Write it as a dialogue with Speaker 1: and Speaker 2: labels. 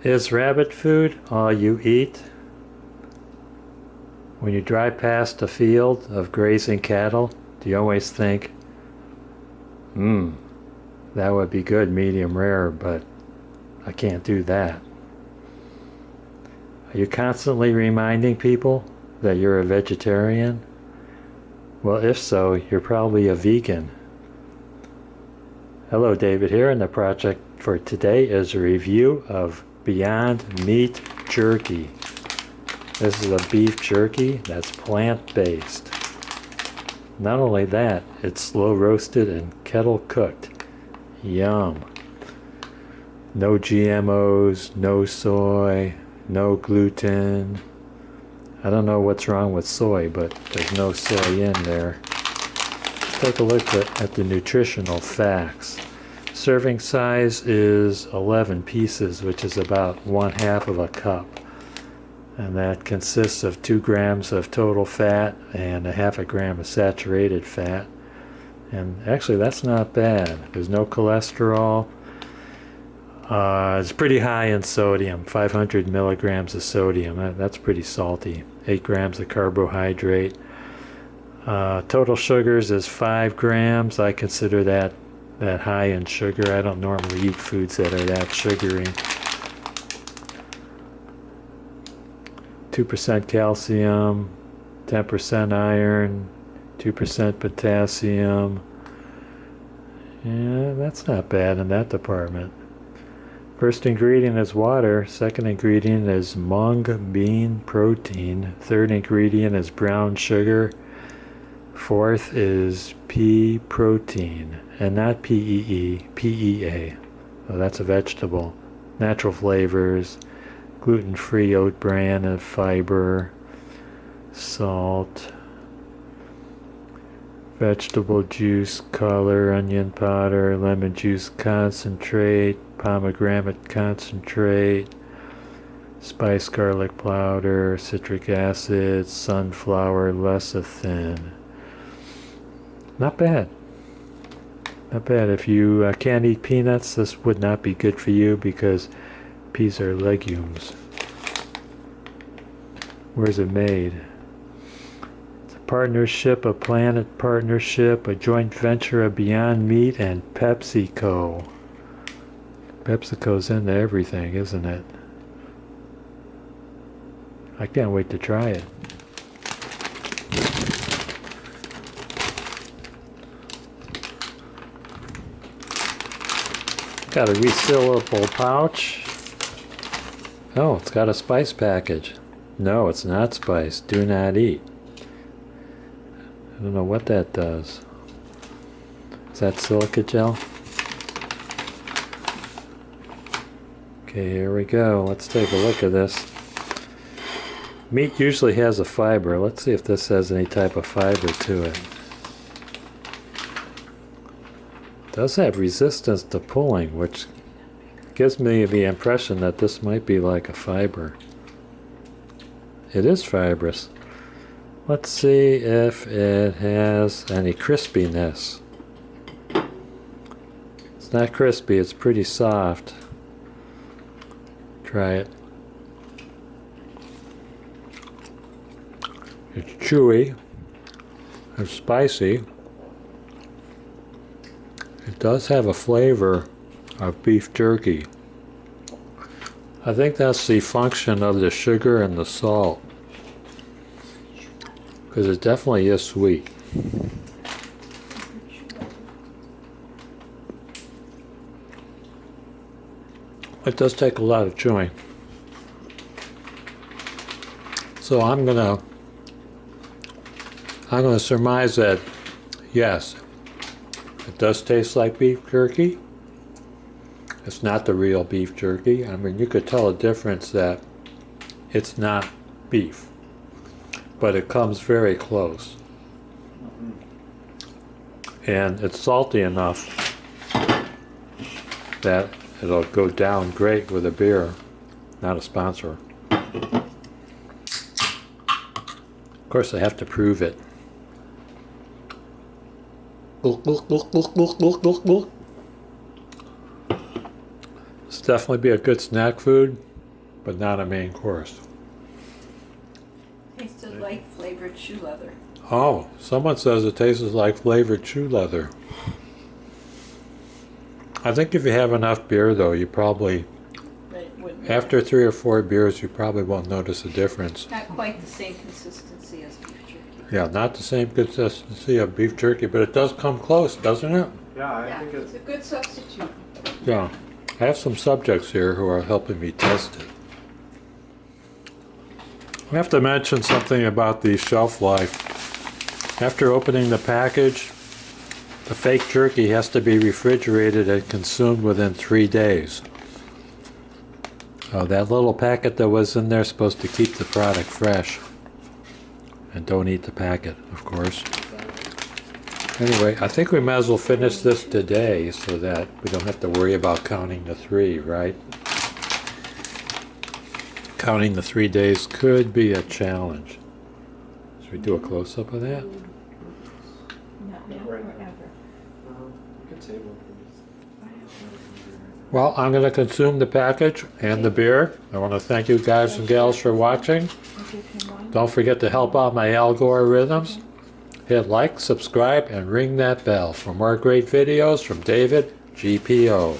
Speaker 1: Is rabbit food all you eat? When you drive past a field of grazing cattle, do you always think, that would be good medium rare, but I can't do that? Are you constantly reminding people that you're a vegetarian? Well, if so, you're probably a vegan. Hello, David here, and the project for today is a review of Beyond Meat Jerky. This is a beef jerky that's plant-based. Not only that, it's slow roasted and kettle cooked. Yum. No GMOs, no soy, no gluten. I don't know what's wrong with soy, but there's no soy in there. Let's take a look at the nutritional facts. Serving size is 11 pieces, which is about 1/2 of a cup. And that consists of 2 grams of total fat and 1/2 gram of saturated fat. And actually, that's not bad. There's no cholesterol. It's pretty high in sodium, 500 milligrams of sodium. That's pretty salty. 8 grams of carbohydrate. Total sugars is 5 grams. I consider that high in sugar. I don't normally eat foods that are that sugary. 2% calcium, 10% iron, 2% potassium. Yeah, that's not bad in that department. First ingredient is water. Second ingredient is mung bean protein. Third ingredient is brown sugar. Fourth is pea protein, and not PEE, PEA. So that's a vegetable. Natural flavors, gluten-free oat bran and fiber, salt, vegetable juice, color, onion powder, lemon juice concentrate, pomegranate concentrate, spiced garlic powder, citric acid, sunflower lecithin. Not bad. Not bad. If you can't eat peanuts, this would not be good for you because peas are legumes. Where's it made? It's a partnership, a planet partnership, a joint venture of Beyond Meat and PepsiCo. PepsiCo's into everything, isn't it? I can't wait to try it. Got a resealable pouch. Oh, it's got a spice package. No, it's not spice. Do not eat. I don't know what that does. Is that silica gel? Okay, here we go. Let's take a look at this. Meat usually has a fiber. Let's see if this has any type of fiber to it. It does have resistance to pulling, which gives me the impression that this might be like a fiber. It is fibrous. Let's see if it has any crispiness. It's not crispy, it's pretty soft. Try it. It's chewy. It's spicy. It does have a flavor of beef jerky. I think that's the function of the sugar and the salt, because it definitely is sweet. It does take a lot of chewing. So I'm gonna surmise that yes, it does taste like beef jerky. It's not the real beef jerky. I mean, you could tell a difference that it's not beef, but it comes very close. And it's salty enough that it'll go down great with a beer. Not a sponsor. Of course, I have to prove it. This definitely be a good snack food but not a main course.
Speaker 2: Tasted like flavored shoe leather.
Speaker 1: Oh, someone says it tastes like flavored shoe leather. I think if you have enough beer, though, you probably, after 3 or 4 beers, you probably won't notice a difference.
Speaker 2: Not quite the same consistency as beef jerky.
Speaker 1: Yeah, not the same consistency of beef jerky, but it does come close, doesn't it?
Speaker 3: Yeah, I think
Speaker 2: It's a good substitute.
Speaker 1: Yeah. I have some subjects here who are helping me test it. I have to mention something about the shelf life. After opening the package, the fake jerky has to be refrigerated and consumed within 3 days. So that little packet that was in there is supposed to keep the product fresh. And don't eat the packet, of course. Anyway, I think we might as well finish this today so that we don't have to worry about counting the 3, right? Counting the 3 days could be a challenge. Should we do a close-up of that?
Speaker 2: Not now,
Speaker 3: Right.
Speaker 2: forever.
Speaker 3: you can save one for
Speaker 1: Well, I'm going to consume the package and the beer. I want to thank you guys and gals for watching.
Speaker 2: I'll give him one.
Speaker 1: Don't forget to help out my algorithms. Hit like, subscribe, and ring that bell for more great videos from David GPO.